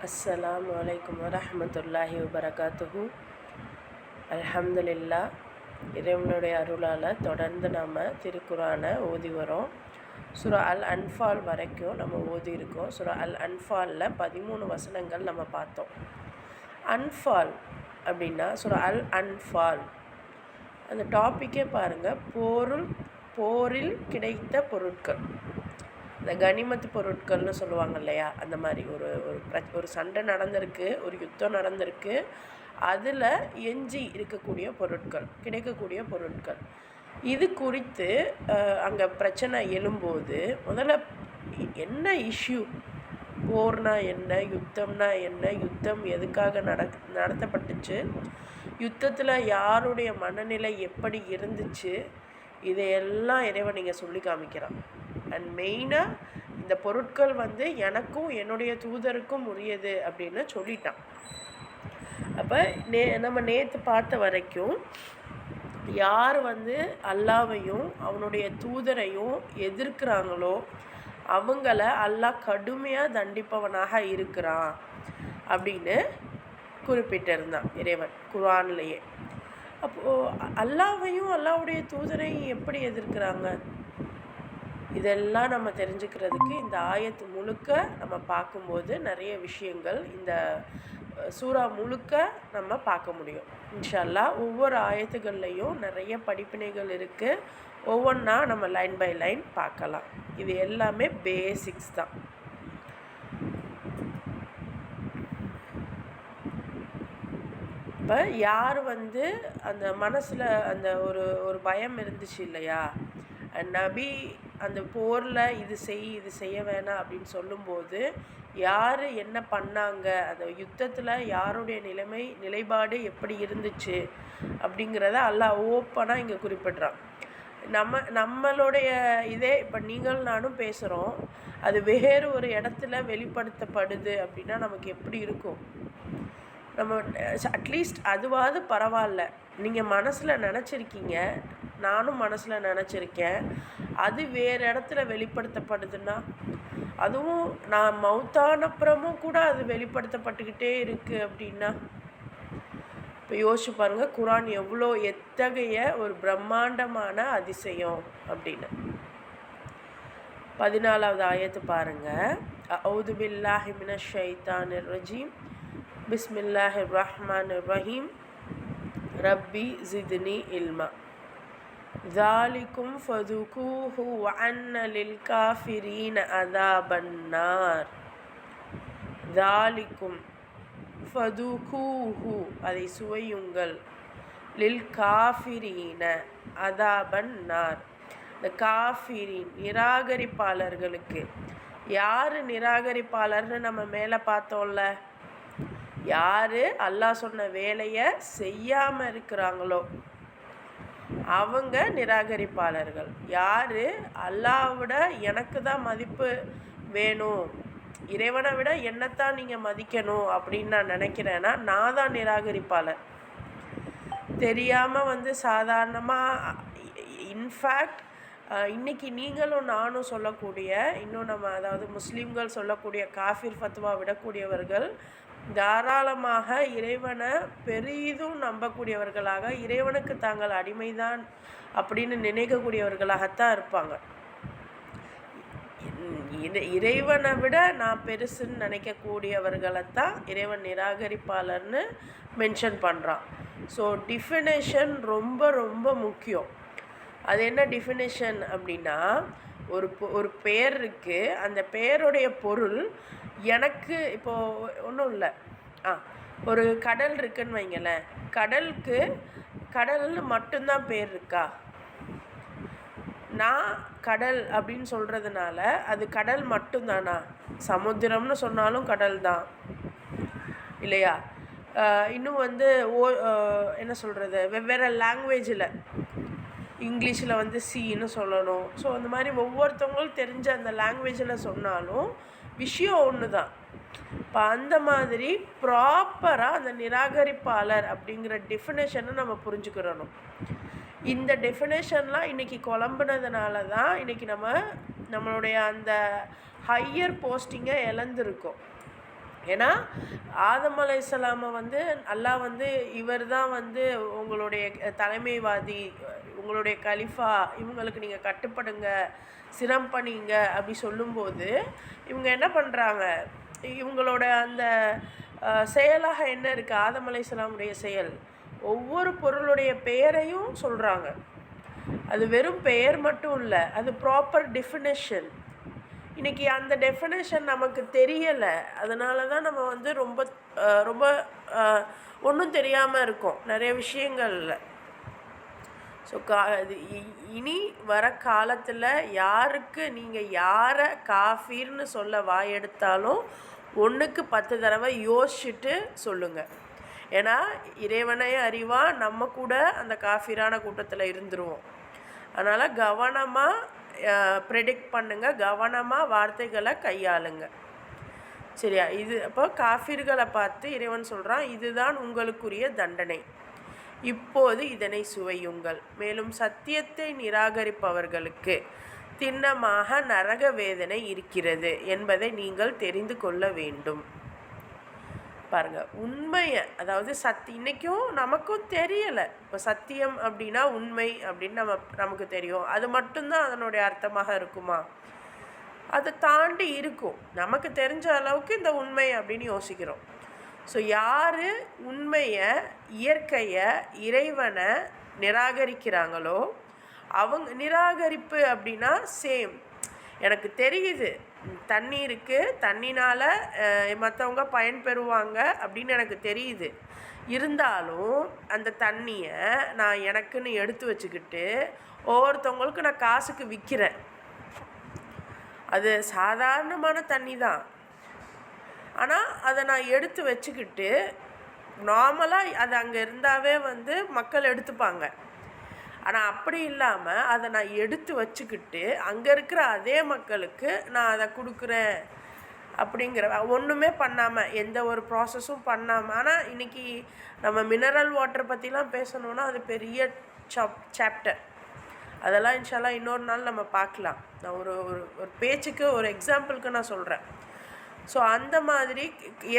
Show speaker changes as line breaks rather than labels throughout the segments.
அஸ்ஸலாமு அலைக்கும் வரஹ்மத்துல்லாஹி வபரகாத்துஹு. அல்ஹம்துலில்லா, இறைவனுடைய அருளால் தொடர்ந்து நம்ம திருக்குரானை ஓதி வரோம். சூரா அல் அன்ஃபால் வரைக்கும் நம்ம ஓதி இருக்கோம். சூரா அல் அன்ஃபாலில் 13 வசனங்கள் நம்ம பார்த்தோம். அன்ஃபால் அப்படின்னா சூரா அல் அன்ஃபால் அந்த டாப்பிக்கே பாருங்கள், போரில் கிடைத்த பொருட்கள். இந்த கனிமத்து பொருட்கள்னு சொல்லுவாங்க இல்லையா, அந்த மாதிரி ஒரு சண்டை நடந்திருக்கு, ஒரு யுத்தம் நடந்திருக்கு, அதில் எஞ்சி இருக்கக்கூடிய பொருட்கள், கிடைக்கக்கூடிய பொருட்கள். இது குறித்து அங்கே பிரச்சனை எழும்போது முதல்ல என்ன இஷ்யூ, போர்னா என்ன, யுத்தம்னா என்ன, யுத்தம் எதுக்காக நடத்தப்பட்டுச்சு, யுத்தத்தில் யாருடைய மனநிலை எப்படி இருந்துச்சு, இதையெல்லாம் இறைவன் நீங்கள் சொல்லி காமிக்கிறான். அண்ட் மெயினாக இந்த பொருட்கள் எனக்கும் என்னுடைய தூதருக்கும் உரியது அப்படின்னு சொல்லிட்டான். அப்போ நம்ம நேற்று பார்த்த வரைக்கும் யார் அல்லாஹ்வையும் அவனுடைய தூதரையும் எதிர்க்கிறாங்களோ அவங்கள அல்லாஹ் கடுமையாக தண்டிப்பவனாக இருக்கிறான் அப்படின்னு குறிப்பிட்டிருந்தான் இறைவன் குர்ஆன்லேயே. அப்போது அல்லாஹ்வையும் அல்லாஹ்வுடைய தூதரையும் எப்படி எதிர்க்கிறாங்க, இதெல்லாம் நம்ம தெரிஞ்சுக்கிறதுக்கு இந்த ஆயத்து முழுக்க நம்ம பார்க்கும்போது நிறைய விஷயங்கள் இந்த சூறா முழுக்க நம்ம பார்க்க முடியும். இன்ஷா அல்லாஹ் ஒவ்வொரு ஆயத்துகள்லையும் நிறைய படிப்பினைகள் இருக்குது. ஒவ்வொன்றா நம்ம லைன் பை லைன் பார்க்கலாம். இது எல்லாமே பேசிக்ஸ் தான். இப்போ யார் அந்த மனசில் அந்த ஒரு பயம் இருந்துச்சு இல்லையா, நபி அந்த போரில் இது செய்ய வேணாம் அப்படின்னு சொல்லும்போது யார் என்ன பண்ணாங்க, அந்த யுத்தத்தில் யாருடைய நிலைப்பாடு எப்படி இருந்துச்சு அப்படிங்கிறத அல்லாஹ் ஓப்பனாக இங்கே குறிப்பிட்றான். நம்மளுடைய இதே இப்போ நீங்கள் நானும் பேசுகிறோம், அது வேறு ஒரு இடத்துல வெளிப்படுத்தப்படுது அப்படின்னா நமக்கு எப்படி இருக்கும்? நம்ம அட்லீஸ்ட் அதுவாது பரவாயில்ல, நீங்கள் மனசில் நினச்சிருக்கீங்க, நானும் மனசில் நினச்சிருக்கேன், அது வேறு இடத்துல வெளிப்படுத்தப்படுதுன்னா, அதுவும் நான் மௌத்தானப்புறமும் கூட அது வெளிப்படுத்தப்பட்டுக்கிட்டே இருக்குது அப்படின்னா, இப்போ யோசிச்சு பாருங்கள், குர்ஆன் எத்தகைய ஒரு பிரம்மாண்டமான அதிசயம் அப்படின்னு. 14வது ஆயத்து பாருங்கள். அஊது பில்லாஹி மினஷ் ஷைத்தானிர் ரஜீம், பிஸ்மில்லாஹிர் ரஹ்மானிர் ரஹீம், ரப்பி ஜித்னி இல்மா, ذَلِكُمْ فَذُوقُوهُ وَأَنَّ لِلْكَافِرِينَ عَذَابَ النَّارِ. ذَلِكُمْ فَذُوقُوهُ, அதை சுவையுங்கள், லில் காஃபிரீன அதாபன் நார், இந்த காஃபிரின் நிராகரிப்பாளர்களுக்கு. யார் நிராகரிப்பாளர்னு நம்ம மேலே பார்த்தோம்ல, யார் அல்லாஹ் சொன்ன வேலையை செய்யாமல் இருக்கிறாங்களோ அவங்க நிராகரிப்பாளர்கள். யார் அல்லாஹ்வை விட எனக்கு தான் மதிப்பு வேணும், இறைவனை விட என்னத்தான் நீங்கள் மதிக்கணும் அப்படின்னு நான் நினைக்கிறேன்னா நான் தான் நிராகரிப்பாளர். தெரியாமல் சாதாரணமாக இன்ஃபேக்ட் இன்றைக்கி நீங்களும் நானும் சொல்லக்கூடிய, இன்னும் நம்ம அதாவது முஸ்லீம்கள் சொல்லக்கூடிய காஃபிர் ஃபத்வா விடக்கூடியவர்கள் தாராளமாக இறைவனை பெரிதும் நம்பக்கூடியவர்களாக, இறைவனுக்கு தாங்கள் அடிமைதான் அப்படின்னு நினைக்கக்கூடியவர்களாகத்தான் இருப்பாங்க. இறைவனை விட நான் பெருசுன்னு நினைக்கக்கூடியவர்களைத்தான் இறைவன் நிராகரிப்பாளர்னு மென்ஷன் பண்ணுறான். ஸோ டிஃபினேஷன் ரொம்ப ரொம்ப முக்கியம். அது என்ன டிஃபினேஷன் அப்படின்னா, ஒரு பெயர் இருக்குது, அந்த பெயருடைய பொருள் எனக்கு இப்போது ஒன்றும் இல்லை, ஒரு கடல் இருக்குன்னு வைங்களேன், கடலுக்கு கடல்னு மட்டும்தான் பேர் இருக்கா? நான் கடல் அப்படின்னு சொல்கிறதுனால அது கடல் மட்டும்தானா? சமுத்திரம்னு சொன்னாலும் கடல் தான் இல்லையா? இன்னும் என்ன சொல்கிறது, வெவ்வேறு லாங்குவேஜில் இங்கிலீஷில் சீன்னு சொல்லணும். ஸோ அந்த மாதிரி ஒவ்வொருத்தவங்களும் தெரிஞ்ச அந்த லாங்குவேஜில் சொன்னாலும் விஷயம் ஒன்று தான். இப்போ அந்த மாதிரி ப்ராப்பராக அந்த நிராகரிப்பாளர் அப்படிங்கிற டெஃபினேஷனை நம்ம புரிஞ்சுக்கிறணும். இந்த டெஃபினேஷன்லாம் இன்றைக்கி குழம்புனதுனால தான் இன்றைக்கி நம்மளுடைய அந்த ஹையர் போஸ்டிங்கை இழந்திருக்கோம். ஏன்னா ஆதம் அலைஹிஸ்ஸலாமை வந்து அல்லாஹ் வந்து இவர் தான் வந்து உங்களுடைய தலைமைவாதி, உங்களுடைய கலிஃபா, இவங்களுக்கு நீங்கள் கட்டுப்படுங்க, சிரம் பண்ணிங்க அப்படி சொல்லும்போது இவங்க என்ன பண்ணுறாங்க, இவங்களோட அந்த செயலாக என்ன இருக்குது, ஆதம் அலைஹிஸ்ஸலாமுடைய செயல் ஒவ்வொரு பொருளுடைய பெயரையும் சொல்கிறாங்க. அது வெறும் பெயர் மட்டும் இல்லை, அது ப்ராப்பர் டெஃபினேஷன். இன்றைக்கி அந்த டெஃபினேஷன் நமக்கு தெரியலை, அதனால தான் நம்ம வந்து ரொம்ப ரொம்ப ஒன்றும் தெரியாமல் இருக்கோம் நிறைய விஷயங்களில். ஸோ இது இனி வர காலத்தில் யாருக்கு நீங்கள் யாரை காஃபீர்னு சொல்ல வாயெடுத்தாலும் 1க்கு 10 தடவை யோசிச்சுட்டு சொல்லுங்கள். ஏன்னா இறைவனே அறிவா நம்ம கூட அந்த காஃபீரான கூட்டத்தில் இருந்துருவோம். அதனால் கவனமாக ப்ரெடிக்ட் பண்ணுங்கள், கவனமாக வார்த்தைகளை கையாளுங்க. சரியா? இது அப்போ காஃபிர்களை பார்த்து இறைவன் சொல்கிறான், இதுதான் உங்களுக்குரிய தண்டனை, இப்போது இதனை சுவையுங்கள். மேலும் சத்தியத்தை நிராகரிப்பவர்களுக்கு திண்ணமாக நரக வேதனை இருக்கிறது என்பதை நீங்கள் தெரிந்து கொள்ள வேண்டும். பாருங்கள், உண்மையை அதாவது இன்றைக்கும் நமக்கும் தெரியலை. இப்போ சத்தியம் அப்படின்னா உண்மை அப்படின்னு நமக்கு தெரியும், அது மட்டும்தான் அதனுடைய அர்த்தமாக இருக்குமா? அதை தாண்டி இருக்கும், நமக்கு தெரிஞ்ச அளவுக்கு இந்த உண்மை அப்படின்னு யோசிக்கிறோம். ஸோ யார் உண்மையை, இயற்கையை, இறைவனை நிராகரிக்கிறாங்களோ அவங்க நிராகரிப்பு அப்படின்னா சேம். எனக்கு தெரியுது தண்ணி இருக்குது, தண்ணினால் மற்றவங்க பயன்பெறுவாங்க அப்படின்னு எனக்கு தெரியுது, இருந்தாலும் அந்த தண்ணியை நான் எனக்குன்னு எடுத்து வச்சுக்கிட்டு ஒவ்வொருத்தவங்களுக்கு நான் காசுக்கு விற்கிறேன். அது சாதாரணமான தண்ணி தான், ஆனால் அதை நான் எடுத்து வச்சுக்கிட்டு நார்மலாக அது அங்கே இருந்தாவே வந்து மக்கள் எடுத்துப்பாங்க. ஆனால் அப்படி இல்லாமல் அதை நான் எடுத்து வச்சுக்கிட்டு அங்கே இருக்கிற அதே மக்களுக்கு நான் அதை கொடுக்குறேன் அப்படிங்கிற ஒன்றுமே பண்ணாமல், எந்த ஒரு ப்ராசஸும் பண்ணாமல். ஆனால் இன்றைக்கி நம்ம மினரல் வாட்டர் பற்றிலாம் பேசணுன்னா அது பெரிய சாப்டர், அதெல்லாம் இன்ஷால்லா இன்னொரு நாள் நம்ம பார்க்கலாம். நான் ஒரு ஒரு பேச்சுக்கு ஒரு எக்ஸாம்பிளுக்கு நான் சொல்கிறேன். ஸோ அந்த மாதிரி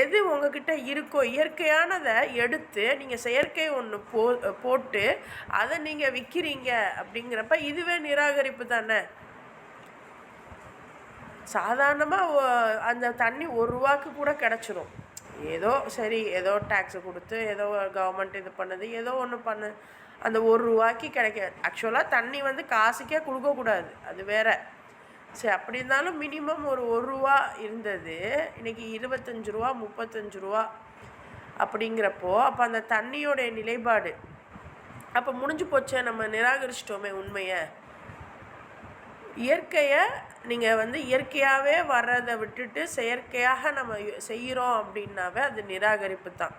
எது உங்ககிட்ட இருக்கோ இயற்கையானதை எடுத்து நீங்கள் செயற்கை ஒன்று போட்டு அதை நீங்கள் விற்கிறீங்க அப்படிங்கிறப்ப இதுவே நிராகரிப்பு தானே. சாதாரணமாக அந்த தண்ணி ₹1 கூட கிடச்சிரும், ஏதோ சரி ஏதோ டேக்ஸை கொடுத்து ஏதோ கவர்மெண்ட் இது பண்ணுது, ஏதோ ஒன்று பண்ணு, அந்த ₹1 கிடைக்காது. ஆக்சுவலாக தண்ணி வந்து காசுக்கே கொடுக்கக்கூடாது, அது வேறு. சரி, அப்படி இருந்தாலும் மினிமம் ஒரு ₹1 இருந்தது, இன்றைக்கி ₹25 ₹35 அப்படிங்கிறப்போ அப்போ அந்த தண்ணியோடைய நிலைப்பாடு அப்போ முடிஞ்சு போச்சே, நம்ம நிராகரிச்சிட்டோமே உண்மையை. இயற்கையை நீங்கள் வந்து இயற்கையாகவே வர்றதை விட்டுட்டு செயற்கையாக நம்ம செய்கிறோம் அப்படின்னாவே அது நிராகரிப்பு தான்.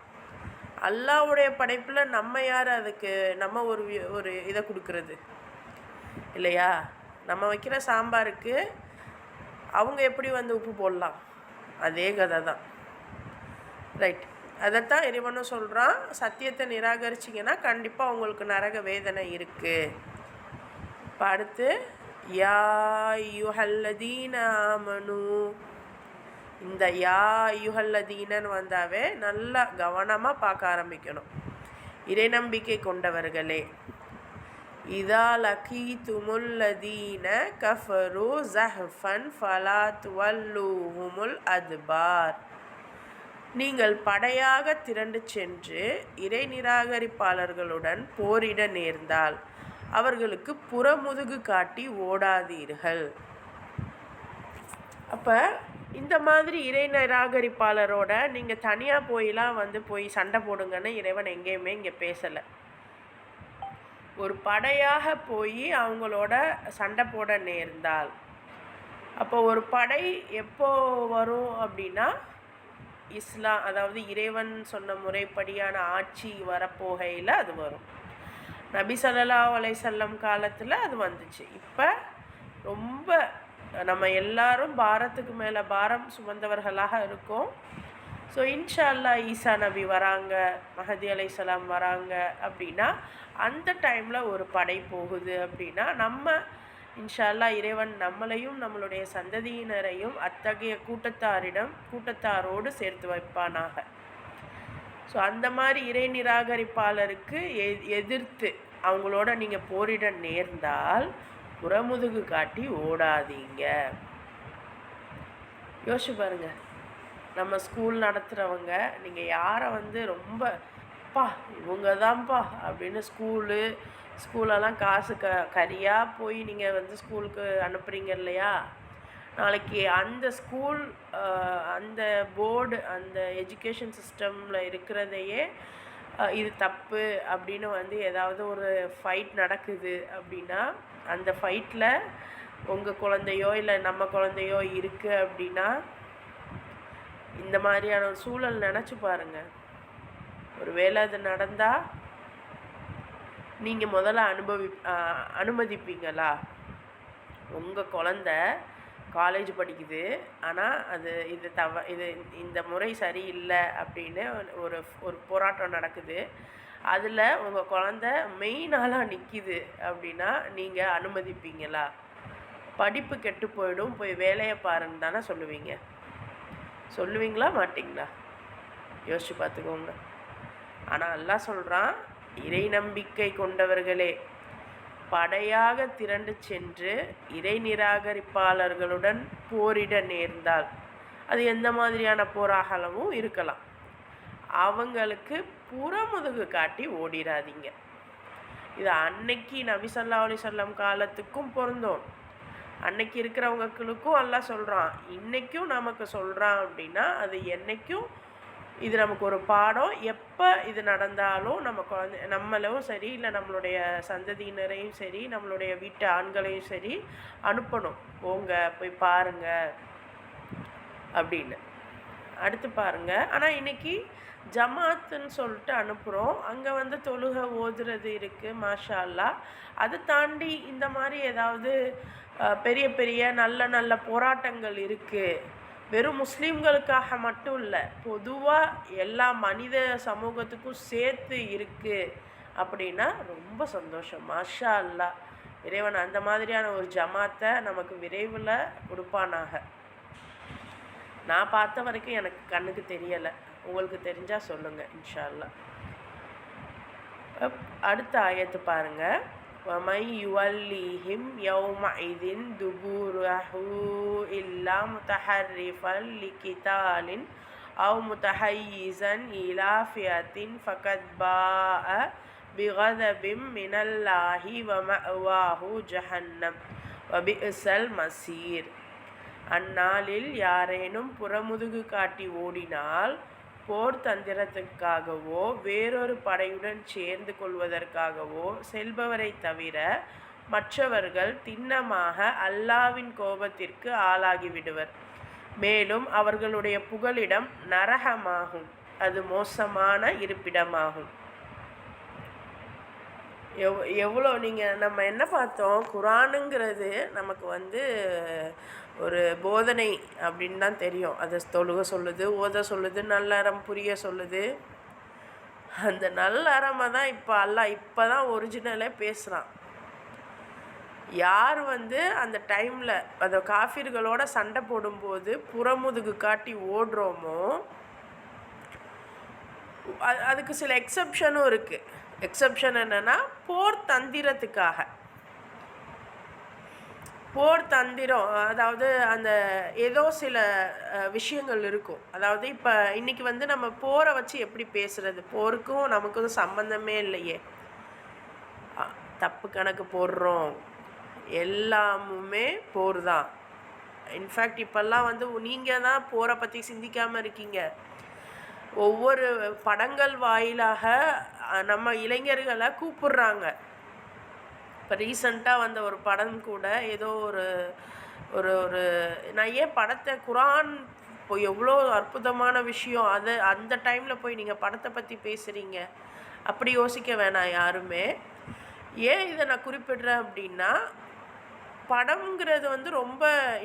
அல்லாஹ்வுடைய படைப்பில் நம்ம யார் அதுக்கு நம்ம ஒரு இதை கொடுக்கறது இல்லையா? நம்ம வைக்கிற சாம்பாருக்கு அவங்க எப்படி வந்து உப்பு போடலாம், அதே கதை தான். ரைட், அதைத்தான் இறைவனும் சொல்கிறான், சத்தியத்தை நிராகரிச்சிங்கன்னா கண்டிப்பாக உங்களுக்கு நரக வேதனை இருக்குது. இப்போ அடுத்து யா யுஹல்லதீன ஆமனு, இந்த யா யுஹல்லதீனன்னு வந்தாவே நல்லா கவனமாக பார்க்க ஆரம்பிக்கணும். இறை நம்பிக்கை கொண்டவர்களே, இதா லகீதுமுல்லதீன கஃபரு ஸஹ்ஃபன் ஃபலா துவல்லுஹுமுல் அத்பார், நீங்கள் படையாக திரண்டு சென்று இறை நிராகரிப்பாளர்களுடன் போரிட நேர்ந்தால் அவர்களுக்கு புறமுதுகு காட்டி ஓடாதீர்கள். அப்போ இந்த மாதிரி இறை நிராகரிப்பாளரோட நீங்கள் தனியாக போய் சண்டை போடுங்கன்னு இறைவன் எங்கேயுமே இங்கே பேசலை. ஒரு படையாக போய் அவங்களோட சண்டை போட நேர்ந்தால், அப்போ ஒரு படை எப்போ வரும் அப்படின்னா இஸ்லாம், அதாவது இறைவன் சொன்ன முறைப்படியான ஆட்சி வரப்போகையில் அது வரும். நபி ஸல்லல்லாஹு அலைஹி வஸல்லம் காலத்தில் அது வந்துச்சு. இப்போ ரொம்ப நம்ம எல்லாரும் பாரத்துக்கு மேலே பாரம் சுமந்தவர்களாக இருக்கோம். ஸோ இன்ஷா அல்லாஹ் ஈசா நபி வராங்க, மஹதி அலைஹிஸ்ஸலாம் வராங்க அப்படின்னா அந்த டைமில் ஒரு படை போகுது அப்படின்னா நம்ம இன்ஷா அல்லாஹ் இறைவன் நம்மளையும் நம்மளுடைய சந்ததியினரையும் அத்தகைய கூட்டத்தாரோடு சேர்த்து வைப்பானாக. ஸோ அந்த மாதிரி இறை நிராகரிப்பாளருக்கு எதிர்த்து அவங்களோட நீங்கள் போரிட நேர்ந்தால் புறமுதுகு காட்டி ஓடாதீங்க. யோசிச்சு பாருங்க, நம்ம ஸ்கூல் நடத்துகிறவங்க நீங்கள் யாரை வந்து ரொம்ப பா இவங்க தான்ப்பா அப்படின்னு ஸ்கூலெல்லாம் காசு கரியாக போய் நீங்கள் வந்து ஸ்கூலுக்கு அனுப்புகிறீங்க இல்லையா, நாளைக்கு அந்த ஸ்கூல் அந்த போர்டு அந்த எஜுகேஷன் சிஸ்டமில் இருக்கிறதையே இது தப்பு அப்படின்னு வந்து ஏதாவது ஒரு ஃபைட் நடக்குது அப்படின்னா, அந்த ஃபைட்டில் உங்கள் குழந்தையோ இல்லை நம்ம குழந்தையோ இருக்குது அப்படின்னா, இந்த மாதிரியான ஒரு சூழல் நினச்சி பாருங்கள். ஒரு வேளை அது நடந்தால் நீங்கள் முதல்ல அனுமதிப்பீங்களா? உங்கள் குழந்த காலேஜ் படிக்குது, ஆனால் இது இந்த முறை சரியில்லை அப்படின்னு ஒரு போராட்டம் நடக்குது, அதில் உங்கள் குழந்த மெயின் ஆளாக நிற்கிது அப்படின்னா நீங்கள் அனுமதிப்பீங்களா? படிப்பு கெட்டு போயிடும், போய் வேலையை பாருன்னு தானே சொல்லுவீங்களா மாட்டிங்களா? யோசிச்சு பார்த்துக்கோங்க. ஆனால் அல்லாஹ் சொல்கிறான், இறை நம்பிக்கை கொண்டவர்களே படையாக திரண்டு சென்று இறை நிராகரிப்பாளர்களுடன் போரிட நேர்ந்தால், அது எந்த மாதிரியான போராகலமும் இருக்கலாம், அவங்களுக்கு புறமுதுகு காட்டி ஓடிடாதீங்க. இது அன்னைக்கு நபி ஸல்லல்லாஹு அலைஹி வஸல்லம் காலத்துக்கும் பொருந்தும், அன்னைக்கு இருக்கிறவங்களுக்கும் அல்லாஹ் சொல்கிறான், இன்றைக்கும் நமக்கு சொல்கிறான். அப்படின்னா அது என்றைக்கும் இது நமக்கு ஒரு பாடம். எப்போ இது நடந்தாலும் நம்மளும் சரி, இல்லை நம்மளுடைய சந்ததியினரையும் சரி, நம்மளுடைய வீட்டு ஆண்களையும் சரி அனுப்பணும், போங்க போய் பாருங்க அப்படின்னு. அடுத்து பாருங்கள், ஆனால் இன்றைக்கி ஜமாத்துன்னு சொல்லிட்டு அனுப்புகிறோம், அங்கே வந்து தொழுகை ஓதுறது இருக்குது, மாஷா அல்லாஹ். அதை தாண்டி இந்த மாதிரி ஏதாவது பெரிய பெரிய நல்ல போராட்டங்கள் இருக்குது, வெறும் முஸ்லீம்களுக்காக மட்டும் இல்லை, பொதுவாக எல்லா மனித சமூகத்துக்கும் சேர்த்து இருக்குது அப்படின்னா ரொம்ப சந்தோஷம், மாஷா அல்லாஹ். இறைவன் அந்த மாதிரியான ஒரு ஜமாத்தை நமக்கு விரைவில் கொடுப்பானாக. நான் பார்த்த வரைக்கும் எனக்கு கண்ணுக்கு தெரியலை, உங்களுக்கு தெரிஞ்சால் சொல்லுங்கள் இன்ஷா அல்லாஹ். அடுத்த ஆயத்து பாருங்கள், وَمَنْ يُوَلِّهِمْ يَوْمَئِذٍ دُبُورَهُ إِلَّا مُتَحَرِّفًا لِقِتَالٍ أَوْ مُتَحَيِّزًا إِلَى فِئَةٍ فَقَدْ بَاءَ بِغَضَبٍ مِنَ اللَّهِ وَمَأْوَاهُ جَهَنَّمُ وَبِئْسَ الْمَصِيرُ. அந்நாளில் யாரேனும் புறமுதுகு காட்டி ஓடினால், போர் தந்திரத்துக்காகவோ வேறொரு படையுடன் சேர்ந்து கொள்வதற்காகவோ செல்பவரை தவிர மற்றவர்கள் திண்ணமாக அல்லாஹ்வின் கோபத்திற்கு ஆளாகிவிடுவர். மேலும் அவர்களுடைய புகலிடம் நரகமாகும், அது மோசமான இருப்பிடமாகும். எவ்வளோ நம்ம என்ன பார்த்தோம், குரானுங்கிறது நமக்கு வந்து ஒரு போதனை அப்படின்னு தான் தெரியும். அதை தொழுக சொல்லுது, ஓத சொல்லுது, நல்லறம் புரிய சொல்லுது. அந்த நல்லறமை தான் இப்போ தான் ஒரிஜினலே பேசுகிறான். யார் வந்து அந்த டைமில் அந்த காஃபிர்களோட சண்டை போடும்போது புறமுதுகு காட்டி ஓடுறோமோ, அதுக்கு சில எக்ஸப்ஷனும் இருக்குது. எக்ஸப்ஷன் என்னென்னா, போர் தந்திரம், அதாவது அந்த ஏதோ சில விஷயங்கள் இருக்கும். அதாவது இப்போ இன்றைக்கி வந்து நம்ம போரை வச்சு எப்படி பேசுகிறது, போருக்கும் நமக்கும் சம்பந்தமே இல்லையே, தப்பு கணக்கு போடுறோம், எல்லாமுமே போர் தான். இன்ஃபேக்ட் இப்போல்லாம் வந்து நீங்கள் தான் போரை பற்றி சிந்திக்காமல் இருக்கீங்க. ஒவ்வொரு படங்கள் வாயிலாக நம்ம இளைஞர்களை கூப்பிடுறாங்க. இப்போ ரீசண்டாக வந்த ஒரு படம் கூட ஏதோ ஒரு ஒரு ஒரு நான் ஏன் படத்தை குரான் இப்போ எவ்வளோ அற்புதமான விஷயம், அதை அந்த டைமில் போய் நீங்கள் படத்தை பற்றி பேசுகிறீங்க, அப்படி யோசிக்க வேணாம் யாருமே. ஏன் இதை நான் குறிப்பிடுறேன் அப்படின்னா, படம்ங்கிறது வந்து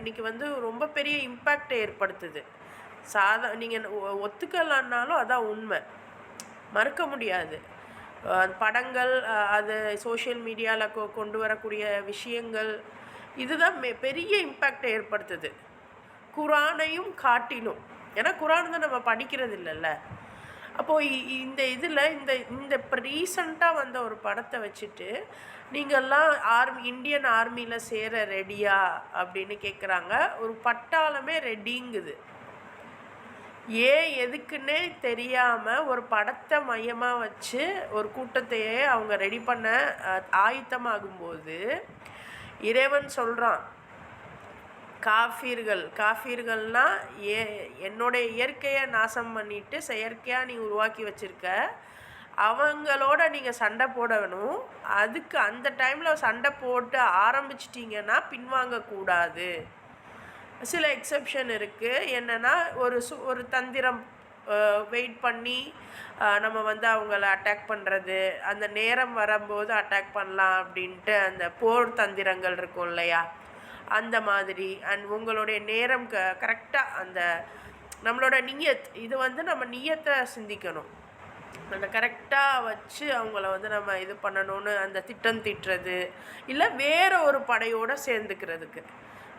இன்றைக்கி வந்து ரொம்ப பெரிய இம்பேக்டை ஏற்படுத்துது. நீங்கள் ஒத்துக்கலான்னாலும் அதான் உண்மை, மறுக்க முடியாது. படங்கள், அது சோஷியல் மீடியாவில் கொண்டு வரக்கூடிய விஷயங்கள், இதுதான் பெரிய இம்பேக்டை ஏற்படுத்துது குரானையும் காட்டிலும். ஏன்னா குரான் தான் நம்ம படிக்கிறது இல்லைல்ல. அப்போது இந்த இதில் இந்த இப்போ ரீசண்டாக வந்த ஒரு படத்தை வச்சுட்டு நீங்கள்லாம் இந்தியன் ஆர்மியில் சேர ரெடியா அப்படின்னு கேட்குறாங்க. ஒரு பட்டாளமே ரெடிங்குது. ஏன் எதுக்குன்னே தெரியாமல் ஒரு படத்தை மையமாக வச்சு ஒரு கூட்டத்தையே அவங்க ரெடி பண்ண ஆயத்தமாகும்போது இறைவன் சொல்கிறான், காஃபீர்கள்னால் என்னுடைய இயற்கையை நாசம் பண்ணிட்டு செயற்கையாக நீ உருவாக்கி வச்சுருக்க, அவங்களோட நீங்கள் சண்டை போடணும். அதுக்கு அந்த டைமில் சண்டை போட்டு ஆரம்பிச்சிட்டிங்கன்னா பின்வாங்கக்கூடாது. சில எக்ஸப்ஷன் இருக்குது. என்னென்னா ஒரு தந்திரம் வெயிட் பண்ணி நம்ம வந்து அவங்கள அட்டாக் பண்ணுறது, அந்த நேரம் வரும்போது அட்டாக் பண்ணலாம் அப்படின்ட்டு அந்த போர் தந்திரங்கள் இருக்கும் இல்லையா, அந்த மாதிரி. அண்ட் உங்களுடைய நேரம் கரெக்டாக அந்த நம்மளோட நியத், இது வந்து நம்ம நியத்தை சிந்திக்கணும். அந்த கரெக்டாக வச்சு அவங்கள வந்து நம்ம இது பண்ணணும்னு அந்த திட்டம் தீட்டுறது, இல்லை வேறு ஒரு படையோடு சேர்ந்துக்கிறதுக்கு.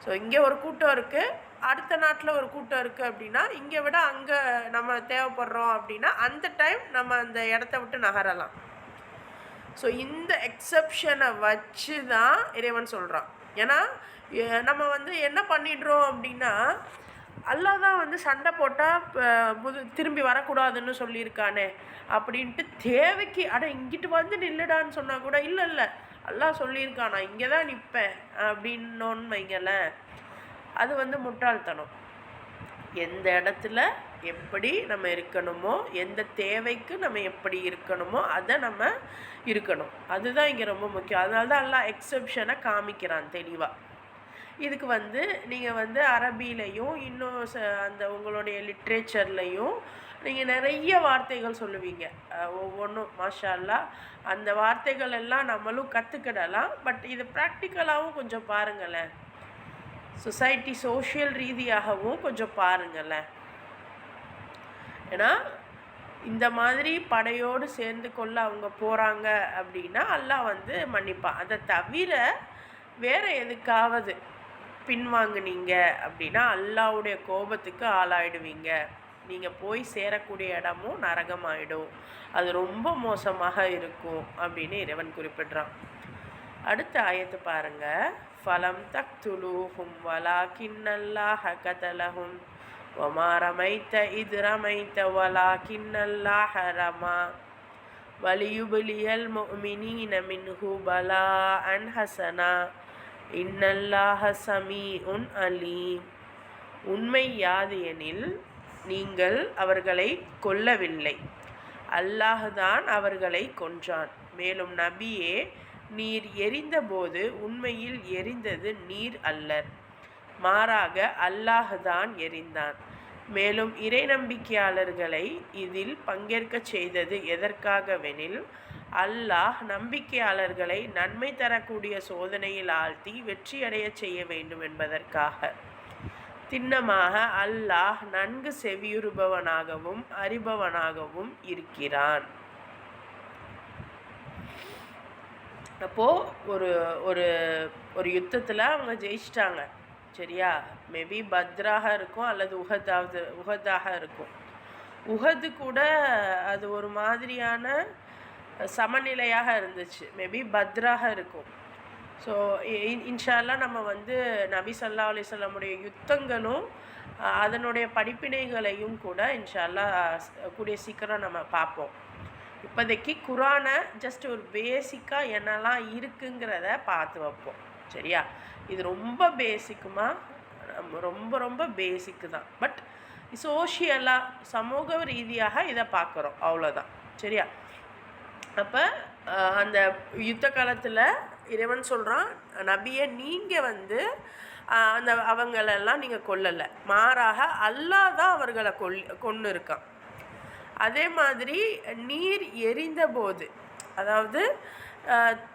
ஸோ இங்கே ஒரு கூட்டம் இருக்குது, அடுத்த நாட்டில் ஒரு கூட்டம் இருக்குது அப்படின்னா இங்கே விட அங்கே நம்ம தேவைப்படுறோம் அப்படின்னா அந்த டைம் நம்ம அந்த இடத்த விட்டு நகரலாம். ஸோ இந்த எக்ஸப்ஷனை வச்சு தான் இறைவன் சொல்கிறான். ஏன்னா நம்ம வந்து என்ன பண்ணிடுறோம் அப்படின்னா, அல்லாஹ் தான் வந்து சண்டை போட்டால் திரும்பி வரக்கூடாதுன்னு சொல்லியிருக்கானே அப்படின்ட்டு தேவைக்கு இங்கிட்டு வந்து நில்லுடான்னு சொன்னால் கூட இல்லை அல்லாஹ் சொல்லியிருக்கான் நான் இங்கே தான் நிற்பேன் அப்படின்னோன்னு வைங்களேன், அது வந்து முட்டாள்தனம். எந்த இடத்துல எப்படி நம்ம இருக்கணுமோ, எந்த தேவைக்கு நம்ம எப்படி இருக்கணுமோ அதை நம்ம இருக்கணும். அதுதான் இங்கே ரொம்ப முக்கியம். அதனால தான் அல்லாஹ் எக்ஸப்ஷனை காமிக்கிறான் தெளிவாக. இதுக்கு வந்து நீங்கள் வந்து அரபிலையும் இன்னும் அந்த உங்களுடைய லிட்ரேச்சர்லையும் நீங்கள் நிறைய வார்த்தைகள் சொல்லுவீங்க, ஒவ்வொன்றும் மாஷா அல்லாஹ். அந்த வார்த்தைகள் எல்லாம் நம்மளும் கற்றுக்கிடலாம். பட் இது ப்ராக்டிக்கலாகவும் கொஞ்சம் பாருங்களேன், சொசைட்டி சோஷியல் ரீதியாகவும் கொஞ்சம் பாருங்களேன். ஏன்னா இந்த மாதிரி படையோடு சேர்ந்து கொள்ள அவங்க போகிறாங்க அப்படின்னா அல்லாஹ் வந்து மன்னிப்பான். அதை தவிர வேறு எதுக்காவது பின்வாங்குனீங்க அப்படின்னா அல்லாஹ்வுடைய கோபத்துக்கு ஆளாயிடுவீங்க. நீங்கள் போய் சேரக்கூடிய இடமும் நரகமாயிடும், அது ரொம்ப மோசமாக இருக்கும் அப்படின்னு இறைவன் குறிப்பிட்றான். அடுத்த ஆயத்து பாருங்கள். ஃபலம் தக்துலூஹும் வலாகின்னல்லாஹ கதலஹும் வமா ரமைத்த இத் ரமைத்த வலாகின்னல்லாஹ ரமா வலியுபலியல் முஃமினீன மின்ஹு பலாஅன் ஹஸனா இன்னல்லாஹ சமீஉன் அலீம். உண்மை யாது எனில் நீங்கள் அவர்களை கொல்லவில்லை, அல்லாஹ்தான் அவர்களை கொன்றான். மேலும் நபியே, நீர் எரிந்தபோது உண்மையில் எரிந்தது நீர் அல்லர், மாறாக அல்லாஹ்தான் எரிந்தான். மேலும் இறை நம்பிக்கையாளர்களை இதில் பங்கேற்க செய்தது எதற்காகவெனில், அல்லாஹ் நம்பிக்கையாளர்களை நன்மை தரக்கூடிய சோதனையில் ஆழ்த்தி வெற்றியடைய செய்ய வேண்டும் என்பதற்காக. திண்ணமாக அல்லாஹ் நன்கு செவியுறுபவனாகவும் அறிபவனாகவும் இருக்கிறான். அப்போது ஒரு ஒரு ஒரு யுத்தத்தில் அவங்க ஜெயிச்சிட்டாங்க, சரியா? மேபி பத்ராக இருக்கும் அல்லது உஹதாக இருக்கும். உஹது கூட அது ஒரு மாதிரியான சமநிலையாக இருந்துச்சு, மேபி பத்ராக இருக்கும். ஸோ இன்ஷால்லா நம்ம வந்து நபி ஸல்லல்லாஹு அலைஹி வஸல்லமுடைய யுத்தங்களும் அதனுடைய படிப்பினைகளையும் கூட இன்ஷால்லா கூடிய சீக்கிரம் நம்ம பார்ப்போம். இப்போதைக்கு குரானை ஜஸ்ட் ஒரு பேசிக்காக என்னெல்லாம் இருக்குங்கிறத பார்த்து வைப்போம், சரியா? இது ரொம்ப ரொம்ப ரொம்ப பேசிக்கு தான். பட் சோஷியலாக சமூக ரீதியாக இதை பார்க்குறோம், அவ்வளோதான், சரியா? அப்போ அந்த யுத்த காலத்தில் இறைவன் சொல்கிறான், நபியை நீங்கள் வந்து அவங்களெல்லாம் நீங்கள் கொல்லலை, மாறாக அல்லாஹ் தான் அவர்களை கொன்று இருக்கான். அதே மாதிரி நீர் எரிந்த போது, அதாவது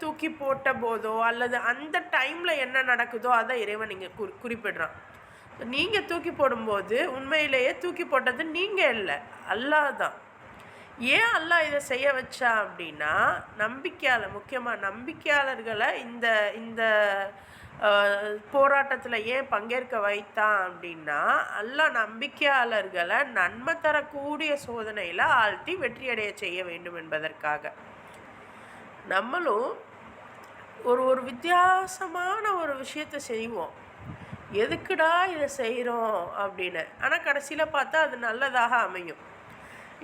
தூக்கி போட்ட போதோ அல்லது அந்த டைமில் என்ன நடக்குதோ அதை இறைவன் நீங்கள் குறிப்பிடுறான். நீங்கள் தூக்கி போடும்போது உண்மையிலேயே தூக்கி போட்டது நீங்கள் இல்லை, அல்லாஹ் தான். ஏன் அல்லாஹ் இதை செய்ய வச்சா அப்படின்னா, முக்கியமாக நம்பிக்கையாளர்களை இந்த போராட்டத்தில் ஏன் பங்கேற்க வைத்தான் அப்படின்னா, எல்லா நம்பிக்கையாளர்களை நன்மை தரக்கூடிய சோதனையில் ஆழ்த்தி வெற்றியடைய செய்ய வேண்டும் என்பதற்காக. நம்மளும் ஒரு வித்தியாசமான ஒரு விஷயத்தை செய்வோம். எதுக்குடா இதை செய்கிறோம் அப்படின்னு. ஆனால் கடைசியில் பார்த்தா அது நல்லதாக அமையும்.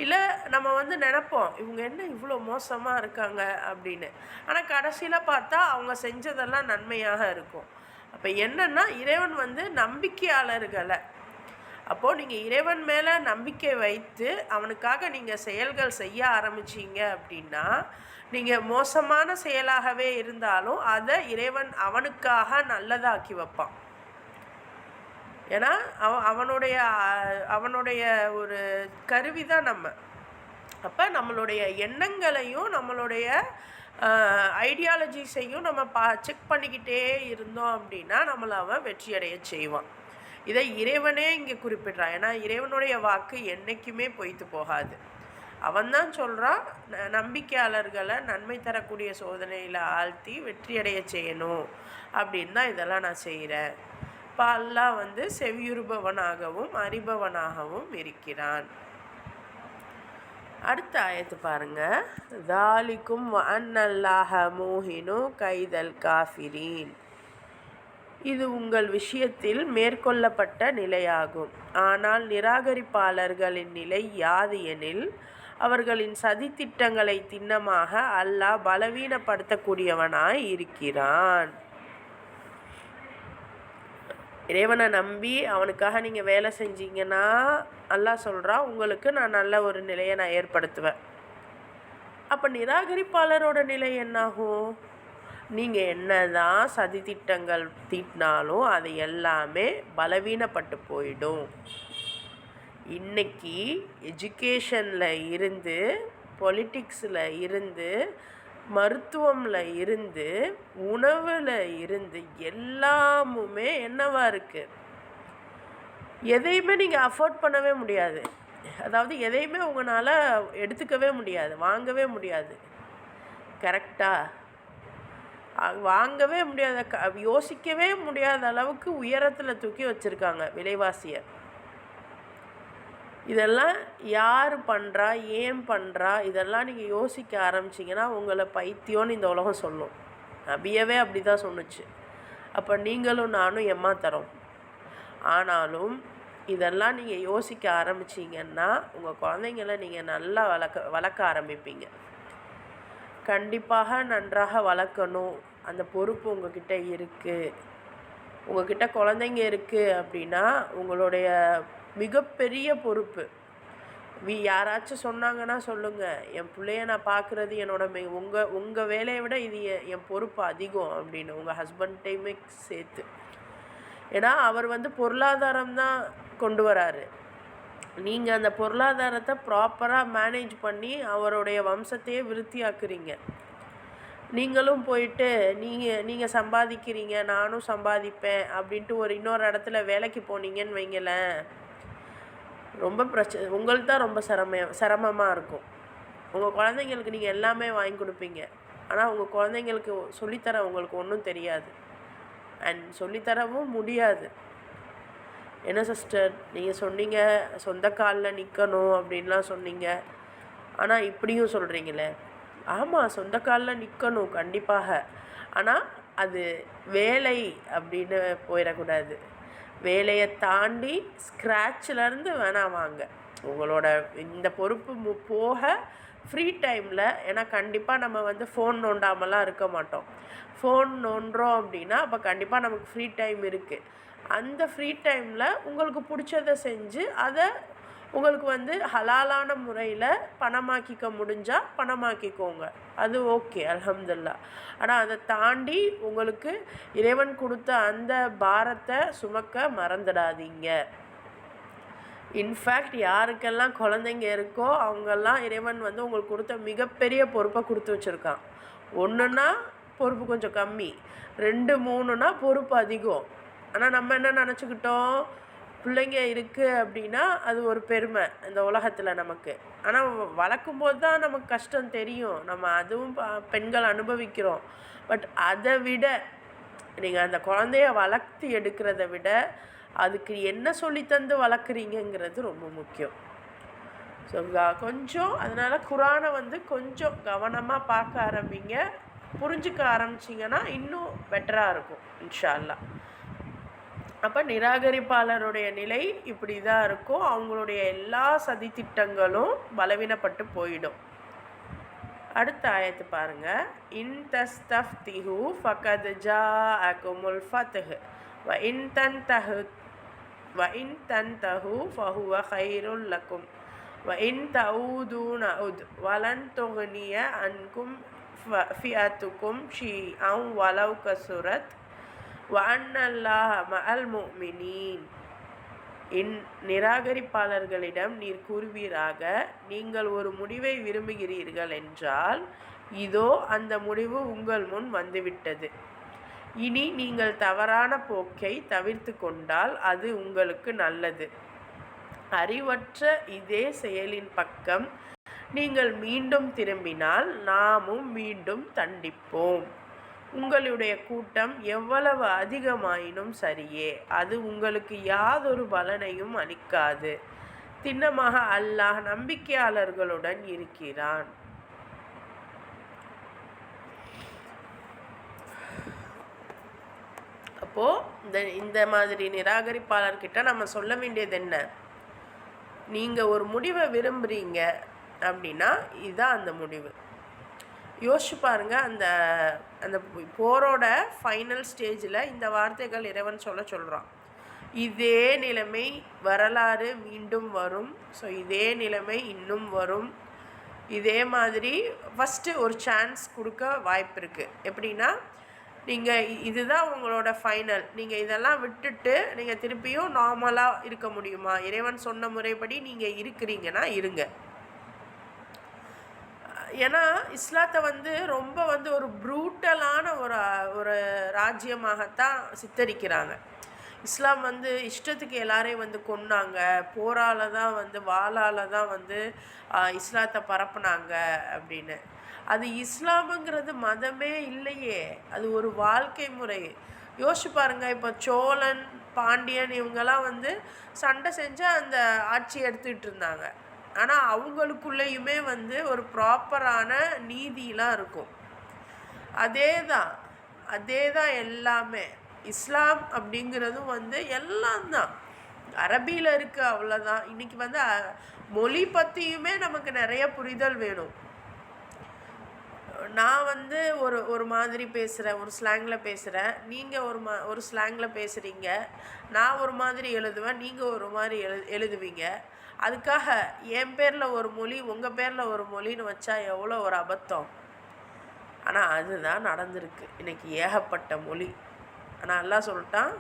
இல்லை நம்ம நினைப்போம், இவங்க என்ன இவ்வளோ மோசமாக இருக்காங்க அப்படின்னு. ஆனால் கடைசியில் பார்த்தா அவங்க செஞ்சதெல்லாம் நன்மையாக இருக்கும். அப்போ என்னென்னா, இறைவன் நம்பிக்கையாளர்களை, அப்போது நீங்கள் இறைவன் மேலே நம்பிக்கை வைத்து அவனுக்காக நீங்கள் செயல்கள் செய்ய ஆரம்பிச்சிங்க அப்படின்னா, நீங்கள் மோசமான செயலாகவே இருந்தாலும் அதை இறைவன் அவனுக்காக நல்லதாக்கி வைப்பான். ஏன்னா அவனுடைய ஒரு கருவி தான் நம்ம. அப்போ நம்மளுடைய எண்ணங்களையும் நம்மளுடைய ஐடியாலஜிஸையும் நம்ம செக் பண்ணிக்கிட்டே இருந்தோம் அப்படின்னா நம்மளை அவன் வெற்றியடைய செய்வான். இதை இறைவனே இங்கே குறிப்பிட்றான். ஏன்னா இறைவனுடைய வாக்கு என்றைக்குமே பொய்த்து போகாது. அவன்தான் சொல்கிறான், நம்பிக்கையாளர்களை நன்மை தரக்கூடிய சோதனையில் ஆழ்த்தி வெற்றியடைய செய்யணும் அப்படின்னு தான் இதெல்லாம் நான் செய்கிறேன். இப்போ அல்லாஹ் செவியுறுபவனாகவும் அறிபவனாகவும் இருக்கிறான். அடுத்த ஆயத்து பாருங்க. தாலிக்கும் வஅன்னல்லாஹ மூஹினு கைதல் காஃபிரீன். இது உங்கள் விஷயத்தில் மேற்கொள்ளப்பட்ட நிலையாகும். ஆனால் நிராகரிப்பாளர்களின் நிலை யாது எனில், அவர்களின் சதித்திட்டங்களை திண்ணமாக அல்லாஹ் பலவீனப்படுத்தக்கூடியவனாய் இருக்கிறான். இறைவனை நம்பி அவனுக்காக நீங்கள் வேலை செஞ்சீங்கன்னா அல்லாஹ் சொல்கிறான், உங்களுக்கு நான் நல்ல ஒரு நிலையை நான் ஏற்படுத்துவேன். அப்போ நிராகரிப்பாளரோட நிலை என்னாகும்? நீங்கள் என்ன தான் சதி திட்டங்கள் தீட்டினாலும் அது எல்லாமே பலவீனப்பட்டு போயிடும். இன்றைக்கி எஜுகேஷனில் இருந்து, பொலிட்டிக்ஸில் இருந்து, மருத்துவமில் இருந்து, உணவில் இருந்து எல்லாமுமே என்னவா இருக்குது? எதையுமே நீங்கள் அஃபோர்ட் பண்ணவே முடியாது. அதாவது எதையுமே உங்களால் எடுத்துக்கவே முடியாது, வாங்கவே முடியாது. கரெக்டாக வாங்கவே முடியாத, யோசிக்கவே முடியாத அளவுக்கு உயரத்தில் தூக்கி வச்சுருக்காங்க விலைவாசியை. இதெல்லாம் யார் பண்ணுறா, ஏன் பண்ணுறா, இதெல்லாம் நீங்கள் யோசிக்க ஆரம்பிச்சிங்கன்னா உங்களை பைத்தியம்னு இந்த உலகம் சொல்லும். நபியவே அப்படி தான் சொன்னுச்சு. அப்போ நீங்களும் நானும் ஏமாத்தறோம். ஆனாலும் இதெல்லாம் நீங்கள் யோசிக்க ஆரம்பிச்சிங்கன்னா உங்கள் குழந்தைங்கள நீங்கள் நல்லா வளர்க்க ஆரம்பிப்பீங்க. கண்டிப்பாக நன்றாக வளர்க்கணும். அந்த பொறுப்பு உங்கள்கிட்ட இருக்குது. உங்கள்கிட்ட குழந்தைங்க இருக்குது அப்படின்னா உங்களுடைய மிகப்பெரிய பொறுப்பு. யாராச்சும் சொன்னாங்கன்னா சொல்லுங்கள், என் பிள்ளைய நான் பார்க்குறது என்னோட உங்கள் வேலையை விட இது என் பொறுப்பு அதிகம் அப்படின்னு, உங்கள் ஹஸ்பண்ட்டையுமே சேர்த்து. ஏன்னா அவர் பொருளாதாரம் தான் கொண்டு வராரு. நீங்கள் அந்த பொருளாதாரத்தை ப்ராப்பராக மேனேஜ் பண்ணி அவருடைய வம்சத்தையே விருத்தியாக்குறீங்க. நீங்களும் போயிட்டு நீங்கள் சம்பாதிக்கிறீங்க, நானும் சம்பாதிப்பேன் அப்படின்ட்டு இன்னொரு இடத்துல வேலைக்கு போனீங்கன்னு வைங்களேன், ரொம்ப உங்களுக்கு தான் ரொம்ப சிரமமாக இருக்கும். உங்கள் குழந்தைங்களுக்கு நீங்கள் எல்லாமே வாங்கி கொடுப்பீங்க. ஆனால் உங்கள் குழந்தைங்களுக்கு சொல்லித்தர உங்களுக்கு ஒன்றும் தெரியாது, அண்ட் சொல்லித்தரவும் முடியாது. என்ன சிஸ்டர் நீங்கள் சொன்னீங்க சொந்த காலில் நிற்கணும் அப்படின்லாம் சொன்னீங்க, ஆனால் இப்படியும் சொல்கிறீங்களே. ஆமாம், சொந்த காலில் நிற்கணும் கண்டிப்பாக. ஆனால் அது வேலை அப்படின்னு போயிடக்கூடாது. வேலையை தாண்டி ஸ்க்ராட்சிலேருந்து வேணாம் வாங்க. உங்களோட இந்த பொறுப்பு போக ஃப்ரீ டைமில், ஏன்னா கண்டிப்பாக நம்ம ஃபோன் நோண்டாமலாம் இருக்க மாட்டோம். ஃபோன் நோண்டுறோம் அப்படின்னா அப்போ கண்டிப்பாக நமக்கு ஃப்ரீ டைம் இருக்குது. அந்த ஃப்ரீ டைமில் உங்களுக்கு பிடிச்சதை செஞ்சு அதை உங்களுக்கு ஹலாலான முறையில் பணமாக்கிக்க முடிஞ்சால் பணமாக்கிக்கோங்க, அது ஓகே, அல்ஹம்துலில்லாஹ். ஆனால் அதை தாண்டி உங்களுக்கு இறைவன் கொடுத்த அந்த பாரத்தை சுமக்க மறந்துடாதீங்க. இன்ஃபேக்ட் யாருக்கெல்லாம் குழந்தைங்க இருக்கோ அவங்கெல்லாம் இறைவன் உங்களுக்கு கொடுத்த மிகப்பெரிய பொறுப்பை கொடுத்து வச்சுருக்கான். ஒன்றுனா பொறுப்பு கொஞ்சம் கம்மி, 2 3னா பொறுப்பு அதிகம். ஆனால் நம்ம என்ன நினச்சிக்கிட்டோம், பிள்ளைங்க இருக்குது அப்படின்னா அது ஒரு பெருமை இந்த உலகத்தில் நமக்கு. ஆனால் வளர்க்கும்போது தான் நமக்கு கஷ்டம் தெரியும். நம்ம அதுவும் பெண்கள் அனுபவிக்கிறோம். பட் அதை விட நீங்கள் அந்த குழந்தைய வளர்த்து எடுக்கிறத விட அதுக்கு என்ன சொல்லித்தந்து வளர்க்குறீங்கிறது ரொம்ப முக்கியம். ஸோ கொஞ்சம் அதனால் குரானை வந்து கொஞ்சம் கவனமாக பார்க்க ஆரம்பிங்க. புரிஞ்சுக்க ஆரம்பிச்சிங்கன்னா இன்னும் பெட்டராக இருக்கும் இன்ஷா அல்லாஹ். அப்போ நிராகரிப்பாளருடைய நிலை இப்படி தான் இருக்கும். அவங்களுடைய எல்லா சதித்திட்டங்களும் பலவீனப்பட்டு போயிடும். அடுத்த ஆயத்து பாருங்க. இன் தஸ்தஃப்திஹு ஃபகத் ஜாஅகுமுல் ஃபத்ஹ் வ இன் தன்தஹு ஃபஹுவ கைருல் லக்கும் வ இன் தஊது நஉத் வலன் துக்னிய அன்கும் ஃபிஅத்துக்கும் ஷீஅன் வலவ் கஸுரத் வ அன்னல்லாஹ மஅல் முஃமினீன். நிராகரிப்பாளர்களிடம் நீர் கூறுவீராக, நீங்கள் ஒரு முடிவை விரும்புகிறீர்கள் என்றால் இதோ அந்த முடிவு உங்கள் முன் வந்துவிட்டது. இனி நீங்கள் தவறான போக்கை தவிர்த்து கொண்டால் அது உங்களுக்கு நல்லது. அறிவற்ற இதே செயலின் பக்கம் நீங்கள் மீண்டும் திரும்பினால் நாமும் மீண்டும் தண்டிப்போம். உங்களுடைய கூட்டம் எவ்வளவு அதிகமாயினும் சரியே, அது உங்களுக்கு யாதொரு பலனையும் அளிக்காது. திண்ணமாக அல்லாஹ் நம்பிக்கையாளர்களுடன் இருக்கிறான். அப்போது இந்த மாதிரி நிராகரிப்பாளர்கிட்ட நம்ம சொல்ல வேண்டியது என்ன? நீங்கள் ஒரு முடிவை விரும்புகிறீங்க அப்படின்னா இதுதான் அந்த முடிவு. யோசிச்சு பாருங்கள். அந்த அந்த போரோட ஃபைனல் ஸ்டேஜில் இந்த வார்த்தைகள் இறைவன் சொல்கிறான். இதே நிலைமை வரலாறு மீண்டும் வரும். ஸோ இதே நிலைமை இன்னும் வரும். இதே மாதிரி ஃபஸ்ட்டு ஒரு சான்ஸ் கொடுக்க வாய்ப்பு இருக்குது. எப்படின்னா, நீங்கள் இதுதான் உங்களோட ஃபைனல், நீங்கள் இதெல்லாம் விட்டுட்டு நீங்கள் திருப்பியும் நார்மலாக இருக்க முடியுமா? இறைவன் சொன்ன முறைப்படி நீங்கள் இருக்கிறீங்கன்னா இருங்க. ஏன்னா இஸ்லாத்தை வந்து ரொம்ப வந்து ஒரு ப்ரூட்டலான ஒரு ராஜ்யமாகத்தான் சித்தரிக்கிறாங்க. இஸ்லாம் வந்து இஷ்டத்துக்கு எல்லாரையும் வந்து கொன்னாங்க, போரால் தான் வந்து வாளால் தான் வந்து இஸ்லாத்தை பரப்புனாங்க அப்படின்னு. அது இஸ்லாமுங்கிறது மதமே இல்லையே, அது ஒரு வாழ்க்கை முறை. யோசிச்சு பாருங்கள். இப்போ சோழன், பாண்டியன் இவங்கெல்லாம் வந்து சண்டை செஞ்சு அந்த ஆட்சி எடுத்துக்கிட்டு இருந்தாங்க. ஆனால் அவங்களுக்குள்ளேயுமே வந்து ஒரு ப்ராப்பரான நீதியெலாம் இருக்கும். அதே தான் எல்லாமே. இஸ்லாம் அப்படிங்கிறதும் வந்து எல்லாம் தான் அரபியில் இருக்குது, அவ்வளோதான். இன்றைக்கி வந்து மொழி பற்றியுமே நமக்கு நிறைய புரிதல் வேணும். நான் வந்து ஒரு மாதிரி பேசுகிறேன், ஒரு ஸ்லாங்கில் பேசுகிறேன், நீங்கள் ஒரு ஸ்லாங்கில் பேசுகிறீங்க. நான் ஒரு மாதிரி எழுதுவேன், நீங்கள் ஒரு மாதிரி எழுதுவீங்க. அதுக்காக என் பேரில் ஒரு மொழி உங்கள் பேரில் ஒரு மொழின்னு வச்சா எவ்வளோ ஒரு அபத்தம். ஆனால் அதுதான் நடந்திருக்கு. இன்றைக்கி ஏகப்பட்ட மொழி. ஆனால் எல்லாம் சொல்லிட்டான்,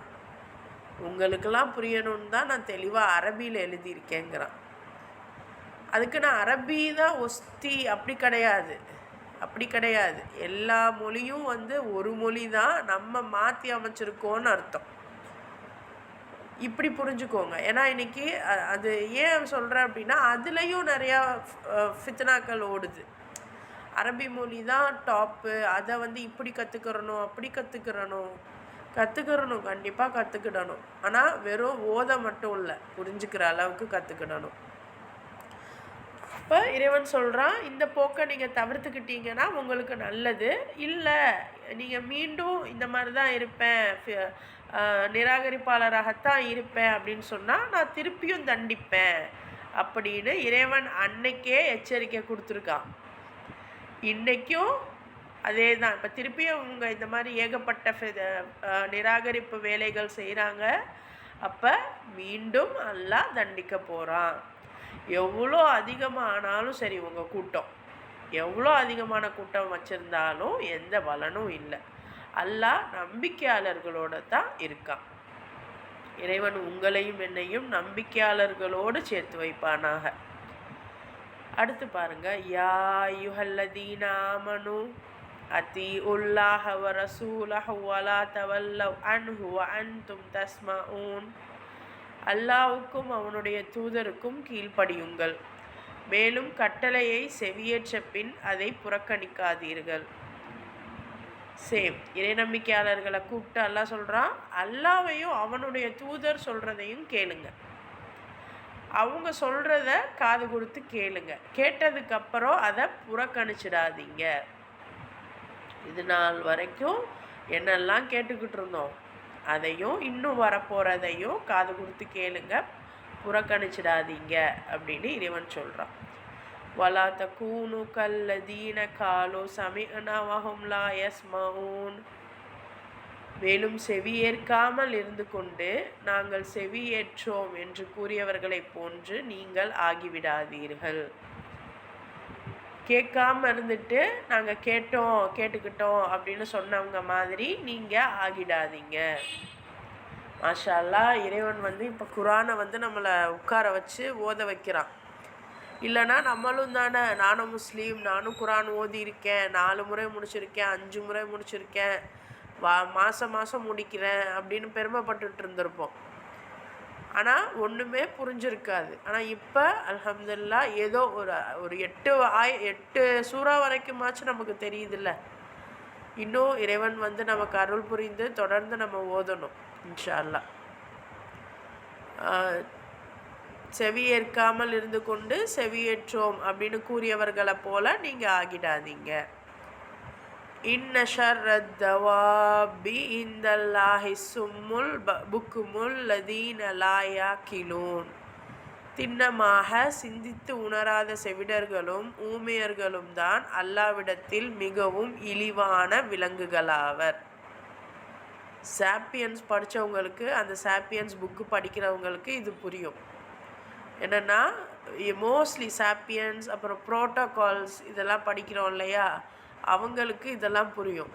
உங்களுக்கெல்லாம் புரியணுன்னு தான் நான் தெளிவாக அரபியில் எழுதியிருக்கேங்கிறான். அதுக்கு நான் அரபி தான் ஒஸ்தி அப்படி கிடையாது. எல்லா மொழியும் வந்து ஒரு மொழி தான், நம்ம மாற்றி அமைச்சிருக்கோன்னு அர்த்தம். இப்படி புரிஞ்சுக்கோங்க. ஏன்னா இன்றைக்கி அது ஏன் சொல்கிறேன் அப்படின்னா, அதுலேயும் நிறையா ஃபித்னாக்கள் ஓடுது. அரபி மொழி தான் டாப்பு, அதை வந்து இப்படி கற்றுக்கிறணும், அப்படி கற்றுக்கிறணும், கண்டிப்பாக கற்றுக்கிடணும். ஆனால் வெறும் ஓத மட்டும் இல்லை, புரிஞ்சுக்கிற அளவுக்கு கற்றுக்கிடணும். இப்போ இறைவன் சொல்கிறான், இந்த போக்கை நீங்கள் தவிர்த்துக்கிட்டீங்கன்னா உங்களுக்கு நல்லது. இல்லை நீங்கள் மீண்டும் இந்த மாதிரி தான் இருப்பேன், நிராகரிப்பாளராகத்தான் இருப்பேன் அப்படின்னு சொன்னால் நான் திருப்பியும் தண்டிப்பேன் அப்படின்னு இறைவன் அன்னைக்கே எச்சரிக்கை கொடுத்துருக்கான். இன்றைக்கும் அதே தான். இப்போ திருப்பியும் அவங்க இந்த மாதிரி ஏகப்பட்ட நிராகரிப்பு வேலைகள் செய்கிறாங்க. அப்போ மீண்டும் அல்லாஹ் தண்டிக்க போகிறான். எவ்வளோ அதிகமானாலும் சரி, உங்கள் கூட்டம் எவ்வளோ அதிகமான கூட்டம் வச்சுருந்தாலும் எந்த பலனும் இல்லை. அல்லாஹ் நம்பிக்கையாளர்களோடு தான் இருக்கான். இறைவன் உங்களையும் என்னையும் நம்பிக்கையாளர்களோடு சேர்த்து வைப்பானாக. அடுத்து பாருங்க. யா அய்யுஹல்லதீன ஆமனு அத்தீஉல்லாஹ வ ரசூலஹு வலா தவல்லவ் அன்ஹு வ அன்தும் தஸ்மஊன். அல்லாஹ்வுக்கும் அவனுடைய தூதருக்கும் கீழ்ப்படியுங்கள், மேலும் கட்டளையை செவியேற்ற பின் அதை புறக்கணிக்காதீர்கள். சேம் இறை நம்பிக்கையாளர்களை கூப்பிட்டு அல்லாஹ் சொல்கிறான், அல்லாவையும் அவனுடைய தூதர் சொல்கிறதையும் கேளுங்க. அவங்க சொல்கிறத காது கொடுத்து கேளுங்க. கேட்டதுக்கப்புறம் அதை புறக்கணிச்சிடாதீங்க. இது நாள் வரைக்கும் என்னெல்லாம் கேட்டுக்கிட்டு இருந்தோம், அதையும் இன்னும் வரப்போகிறதையும் காது கொடுத்து கேளுங்க, புறக்கணிச்சிடாதீங்க அப்படின்னு இறைவன் சொல்கிறான். வலா தகூனு கல்லதீன காலு சமிஅனா வஹும் லா யஸ்மஊன். மேலும் செவியேற்காமல் இருந்து கொண்டு நாங்கள் செவியேற்றோம் என்று கூறியவர்களைப் போன்று நீங்கள் ஆகிவிடாதீர்கள். கேட்காம இருந்துட்டு நாங்கள் கேட்டுக்கிட்டோம் அப்படின்னு சொன்னவங்க மாதிரி நீங்கள் ஆகிடாதீங்க. மாஷா அல்லாஹ், இறைவன் வந்து இப்போ குரானை வந்து நம்மளை உட்கார வச்சு ஓத வைக்கிறான். இல்லைனா நம்மளும் தானே, நானும் முஸ்லீம், நானும் குரான் ஓதியிருக்கேன், 4 முறை முடிச்சிருக்கேன், 5 முறை முடிச்சிருக்கேன், மாதம் முடிக்கிறேன் அப்படின்னு பெருமைப்பட்டுட்டு இருந்திருப்போம். ஆனால் ஒன்றுமே புரிஞ்சிருக்காது. ஆனால் இப்போ அல்ஹம்துலில்லாஹ் ஏதோ ஒரு 8 சூறா வரைக்குமாச்சும் நமக்கு தெரியுதுல்ல. இன்னும் இறைவன் வந்து நமக்கு அருள் புரிந்து தொடர்ந்து நம்ம ஓதணும் இன்ஷா அல்லாஹ். செவியேற்காமல் இருந்து கொண்டு செவியேற்றோம் அப்படின்னு கூறியவர்களை போல நீங்கள் ஆகிடாதீங்க. இன்ன ஷர்ரத் தவாபி இந்தல்லாஹி சும்முல் புக்குமுல் லதீன லா யாகிலூன். திண்ணமாக சிந்தித்து உணராத செவிடர்களும் ஊமையர்களும் தான் அல்லாவிடத்தில் மிகவும் இழிவான விலங்குகளாவர். சாப்பியன்ஸ் படித்தவங்களுக்கு, அந்த சாப்பியன்ஸ் புக்கு படிக்கிறவங்களுக்கு இது புரியும். என்னென்னா மோஸ்ட்லி சாப்பியன்ஸ் அப்புறம் ப்ரோட்டோகால்ஸ் இதெல்லாம் படிக்கிறோம் இல்லையா, அவங்களுக்கு இதெல்லாம் புரியும்.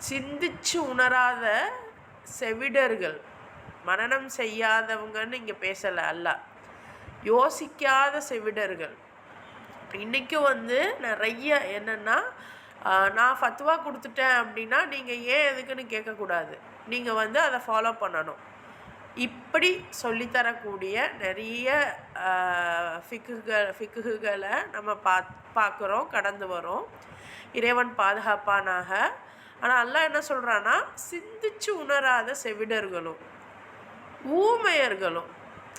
சிந்திச்சு உணராத செவிடர்கள், மனனம் செய்யாதவங்கன்னு இங்கே பேசலை அல்ல, யோசிக்காத செவிடர்கள். இன்றைக்கும் வந்து நிறைய என்னென்னா, நான் ஃபத்வா கொடுத்துட்டேன் அப்படின்னா நீங்கள் ஏன் எதுக்குன்னு கேட்கக்கூடாது, நீங்கள் வந்து அதை ஃபாலோ பண்ணணும். இப்படி சொல்லித்தரக்கூடிய நிறைய ஃபிக்குகளை நம்ம பார்க்குறோம், கடந்து வரோம். இறைவன் பாதுகாப்பானாக. ஆனால் அல்லாஹ் என்ன சொல்கிறான்னா, சிந்திச்சு உணராத செவிடர்களும் ஊமையர்களும்.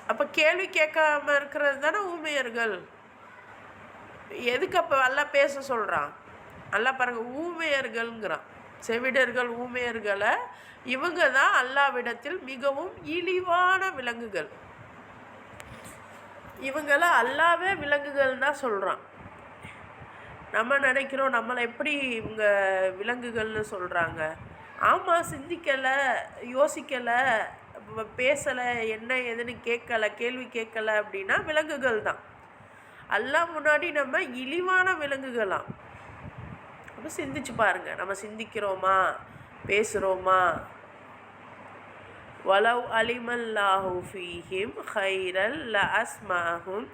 அப்போ கேள்வி கேட்காம இருக்கிறது தானே ஊமையர்கள். எதுக்கு அப்போ அல்லாஹ் பேச சொல்கிறான்? அல்லாஹ் பாருங்கள், ஊமையர்கள்ங்கிறான். செவிடர்கள் ஊமையர்களை, இவங்க தான் அல்லாவிடத்தில் மிகவும் இழிவான விலங்குகள். இவங்களை அல்லாவே விலங்குகள் தான் சொல்கிறான். நம்ம நினைக்கிறோம் நம்மளை எப்படி இவங்க விலங்குகள்னு சொல்கிறாங்க. ஆமாம், சிந்திக்கலை, யோசிக்கலை, பேசலை, என்ன எதுன்னு கேட்கலை, கேள்வி கேட்கலை அப்படின்னா விலங்குகள் தான். அல்லாஹ் முன்னாடி நம்ம இழிவான விலங்குகளாம். அப்போ சிந்திச்சு பாருங்கள், நம்ம சிந்திக்கிறோமா, பேசுகிறோமா? வலவ் அலிமல்லாஹு ஃபீஹிம் ஹைரல் ல அஸ்மஹும்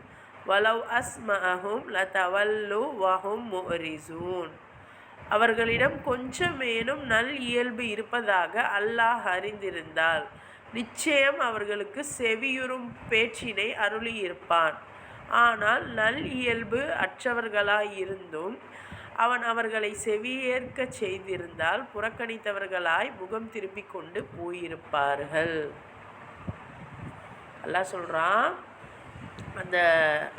வலவ் அஸ்மஹும் ல தவல்லு வஹும் முரிசூன். அவர்களிடம் கொஞ்சமேனும் நல் இயல்பு இருப்பதாக அல்லாஹ் அறிந்திருந்தால் நிச்சயம் அவர்களுக்கு செவியுறும் பேச்சினை அருளியிருப்பான். ஆனால் நல் இயல்பு அற்றவர்களாயிருந்தும் அவன் அவர்களை செவியேற்க செய்திருந்தால் புறக்கணித்தவர்களாய் முகம் திருப்பி கொண்டு போயிருப்பார்கள். அல்லாஹ் சொல்கிறான், அந்த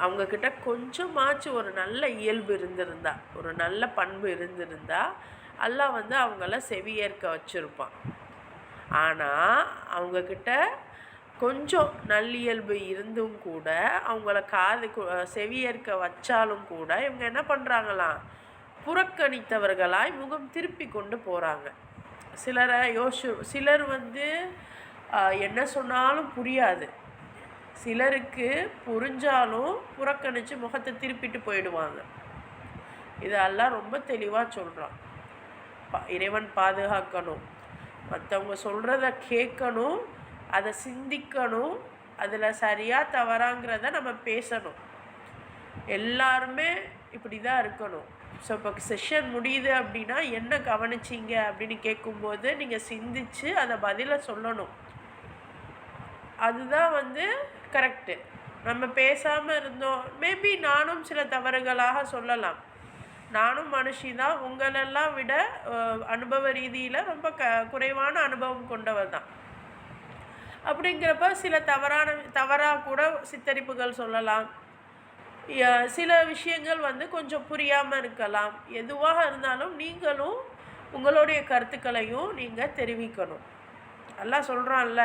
அவங்கக்கிட்ட கொஞ்சமாச்சும் ஒரு நல்ல இயல்பு இருந்திருந்தா, ஒரு நல்ல பண்பு இருந்திருந்தா அல்லாஹ் வந்து அவங்கள செவியேற்க வச்சுருப்பான். ஆனால் அவங்கக்கிட்ட கொஞ்சம் நல்லியல்பு இருந்தும் கூட அவங்கள செவியேற்க வச்சாலும் கூட இவங்க என்ன பண்ணுறாங்களாம், புறக்கணித்தவர்களாய் முகம் திருப்பி கொண்டு போகிறாங்க. சிலர் வந்து என்ன சொன்னாலும் புரியாது, சிலருக்கு புரிஞ்சாலும் புறக்கணித்து முகத்தை திருப்பிட்டு போயிடுவாங்க. இதெல்லாம் ரொம்ப தெளிவாக சொல்கிறான். இறைவன் பாதுகாக்கணும், மற்றவங்க சொல்கிறத கேட்கணும், அதை சிந்திக்கணும், அதில் சரியாக தவறாங்கிறத நம்ம பேசணும். எல்லாருமே இப்படி தான் இருக்கணும். ஸோ இப்போ செஷன் முடியுது அப்படின்னா என்ன கவனிச்சிங்க அப்படின்னு கேட்கும்போது நீங்கள் சிந்திச்சு அதை பதிலை சொல்லணும். அதுதான் வந்து கரெக்டு. நம்ம பேசாமல் இருந்தோம், மேபி நானும் சில தவறுகளாக சொல்லலாம். நானும் மனுஷி தான், உங்களெல்லாம் விட அனுபவ ரீதியில் ரொம்ப குறைவான அனுபவம் கொண்டவர் தான். அப்படிங்கிறப்ப சில தவறாக கூட சித்தரிப்புகள் சொல்லலாம். சில விஷயங்கள் வந்து கொஞ்சம் புரியாமல் இருக்கலாம். எதுவாக இருந்தாலும் நீங்களும் உங்களுடைய கருத்துக்களையும் நீங்கள் தெரிவிக்கணும். எல்லாம் சொல்கிறான்ல,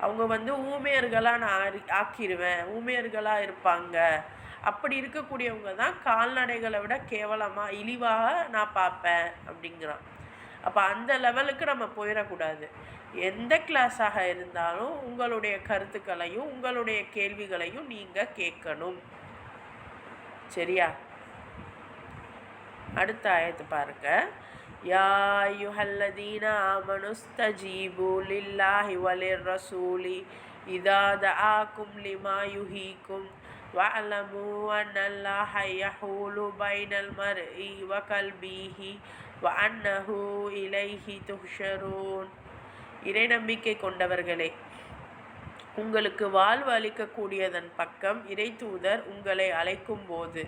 அவங்க வந்து ஊமையர்களாக நான் ஆக்கிடுவேன், ஊமையர்களாக இருப்பாங்க. அப்படி இருக்கக்கூடியவங்க தான் கால்நடைகளை விட கேவலமாக இழிவாக நான் பார்ப்பேன் அப்படிங்கிறான். அப்போ அந்த லெவலுக்கு நம்ம போயிடக்கூடாது. எந்த கிளாஸாக இருந்தாலும் உங்களுடைய கருத்துக்களையும் உங்களுடைய கேள்விகளையும் நீங்கள் கேட்கணும். சரியா? அடுத்த ஆயத்து பாருங்க. யா அய்யுஹல்லதீன ஆமனுஸ்தஜீபு லில்லாஹி வலிர் ரசூலி இதா தஆக்கும் லிமா யுஹீக்கும் வஅலமு அன்னல்லாஹ யஹூலு பைனல் மர்இ வ கல்பிஹி வ அன்னஹு இலைஹி துஹ்ஷரூன். இறை நம்பிக்கை கொண்டவர்களே, உங்களுக்கு வாழ்வு அளிக்கக்கூடியதன் பக்கம் இறை தூதர் உங்களை அழைக்கும் போது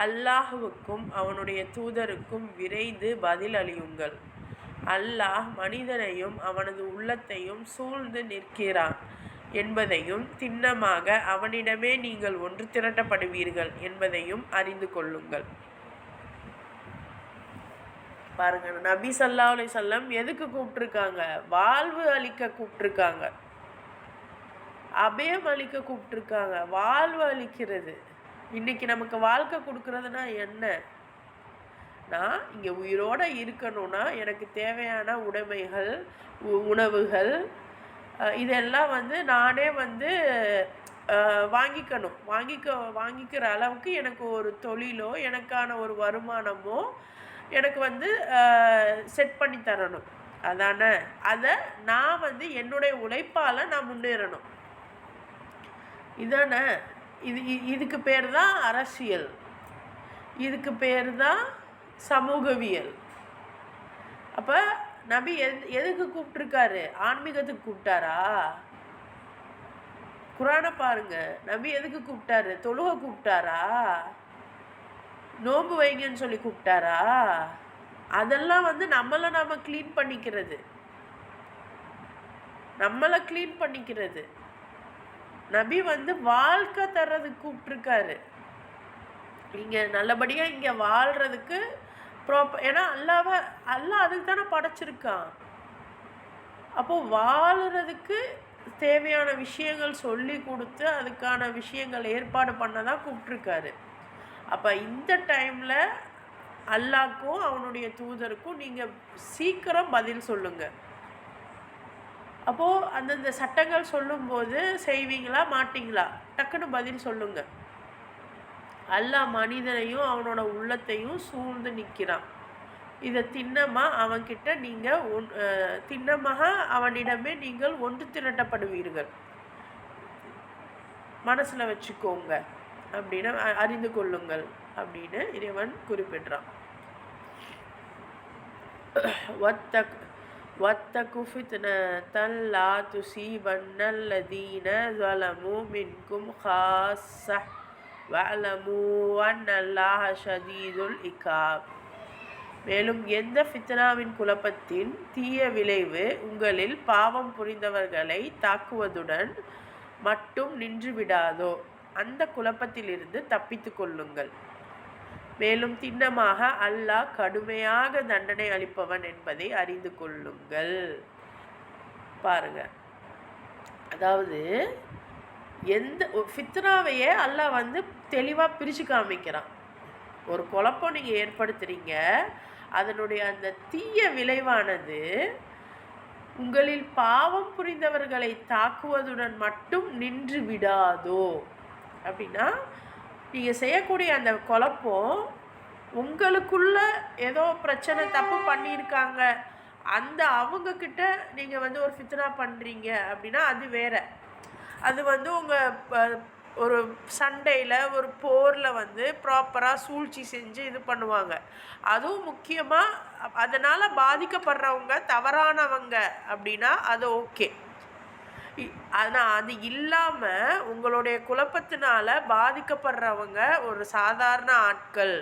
அல்லாஹுவுக்கும் அவனுடைய தூதருக்கும் விரைந்து பதில் அளியுங்கள். அல்லாஹ் மனிதனையும் அவனது உள்ளத்தையும் சூழ்ந்து நிற்கிறான் என்பதையும் திண்ணமாக அவனிடமே நீங்கள் ஒன்று திரட்டப்படுவீர்கள் என்பதையும் அறிந்து கொள்ளுங்கள். பாருங்க, நபி ஸல்லல்லாஹு அலைஹி வஸல்லம் எதுக்கு கூப்பிட்டுருக்காங்க? வாழ்வு அளிக்க கூப்பிட்டுருக்காங்க, அபயம் அளிக்க கூப்பிட்டுருக்காங்க. வாழ்வு அளிக்கிறது. இன்றைக்கி நமக்கு வாழ்க்கை கொடுக்குறதுனா என்ன? நான் இங்கே உயிரோடு இருக்கணும்னா எனக்கு தேவையான உடைமைகள், உணவுகள், இதெல்லாம் வந்து நானே வந்து வாங்கிக்கிற அளவுக்கு எனக்கு ஒரு தொழிலோ எனக்கான ஒரு வருமானமோ எனக்கு வந்து செட் பண்ணி தரணும். அதானே? அதை நான் வந்து என்னுடைய உழைப்பால் நான் முன்னேறணும். இதானே? இதுக்கு பேர் தான் அரசியல், இதுக்கு பேர் தான் சமூகவியல். அப்போ நபி எதுக்கு கூப்பிட்டுருக்காரு? ஆன்மீகத்துக்கு கூப்பிட்டாரா? குரானை பாருங்க, நபி எதுக்கு கூப்பிட்டாரு? தொழுகை கூப்பிட்டாரா? நோன்பு வைங்கன்னு சொல்லி கூப்பிட்டாரா? அதெல்லாம் வந்து நம்ம க்ளீன் பண்ணிக்கிறது, நம்மளை க்ளீன் பண்ணிக்கிறது. நபி வந்து வாழ்க்கை தர்றதுக்கு கூப்பிட்டுருக்காரு. நீங்கள் நல்லபடியாக இங்கே வாழ்கிறதுக்கு ஏன்னா அல்லாஹ் அதுக்கு தானே படைச்சிருக்கான். அப்போது வாழுறதுக்கு தேவையான விஷயங்கள் சொல்லி கொடுத்து அதுக்கான விஷயங்கள் ஏற்பாடு பண்ண தான் கூப்பிட்ருக்காரு. அப்போ இந்த டைமில் அல்லாஹ்க்கும் அவனுடைய தூதருக்கும் நீங்கள் சீக்கிரம் பதில் சொல்லுங்கள். அப்போது அந்தந்த சட்டங்கள் சொல்லும்போது செய்வீங்களா மாட்டிங்களா? டக்குன்னு பதில் சொல்லுங்கள். அல்லாஹ் மனிதனையும் அவனோட உள்ளத்தையும் சூழ்ந்து நிற்கிறான். இதை அவன்கிட்ட நீங்கள் திண்ணமாக அவனிடமே நீங்கள் ஒன்று திரட்டப்படுவீர்கள். மனசில் வச்சுக்கோங்க அப்படின்னு அறிந்து கொள்ளுங்கள் அப்படின்னு இறைவன் குறிப்பிடுறான். வத்தகு ஃபித்னத்தன் லா துஸீபன்னல்லதீன ஸலமூ மின்கும் ஹாஸஹ் வஅலமூ அன்னல்லாஹ ஷதீதுல் இகாப். மேலும் எந்த ஃபித்னாவின் குழப்பத்தின் தீய விளைவு உங்களில் பாவம் புரிந்தவர்களை தாக்குவதுடன் மட்டும் நின்றுவிடாதோ அந்த குழப்பத்திலிருந்து தப்பித்து கொள்ளுங்கள். மேலும் திண்ணமாக அல்லாஹ் கடுமையாக தண்டனை அளிப்பவன் என்பதை அறிந்து கொள்ளுங்கள். பாருங்க, அதாவது எந்த ஃபித்னாவையே அல்லாஹ் வந்து தெளிவாக பிரித்து காமிக்கிறான். ஒரு குழப்பம் நீங்கள் ஏற்படுத்துகிறீங்க, அதனுடைய அந்த தீய விளைவானது உங்களில் பாவம் புரிந்தவர்களை தாக்குவதுடன் மட்டும் நின்று விடாதோ அப்படின்னா, நீங்கள் செய்யக்கூடிய அந்த குழப்பம் உங்களுக்குள்ள ஏதோ பிரச்சனை தப்பு பண்ணியிருக்காங்க, அந்த அவங்கக்கிட்ட நீங்கள் வந்து ஒரு ஃபித்னா பண்ணுறீங்க அப்படின்னா அது வேற. அது வந்து உங்கள் ஒரு சண்டையில் ஒரு போரில் வந்து ப்ராப்பராக சூழ்ச்சி செஞ்சு இது பண்ணுவாங்க. அதுவும் முக்கியமாக அதனால் பாதிக்கப்படுறவங்க தவறானவங்க அப்படின்னா அது ஓகே. ஆனால் அது இல்லாமல் உங்களுடைய குழப்பத்தினால பாதிக்கப்படுறவங்க ஒரு சாதாரண ஆட்கள்,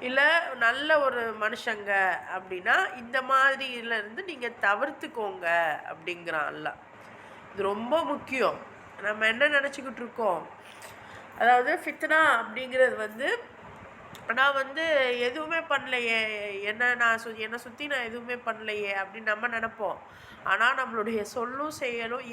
இல்லை நல்ல ஒரு மனுஷங்க அப்படின்னா இந்த மாதிரியிலேருந்து நீங்கள் தவிர்த்துக்கோங்க அப்படிங்கிறான் அல்லாஹ். இது ரொம்ப முக்கியம். நம்ம என்ன நினச்சிக்கிட்டு இருக்கோம், அதாவது ஃபித்னா அப்படிங்கிறது வந்து நான் வந்து எதுவுமே பண்ணலையே, என்னை சுற்றி நான் எதுவுமே பண்ணலையே அப்படின்னு நம்ம நினப்போம். ஆனால் நம்மளுடைய சொல்லும் செயலும்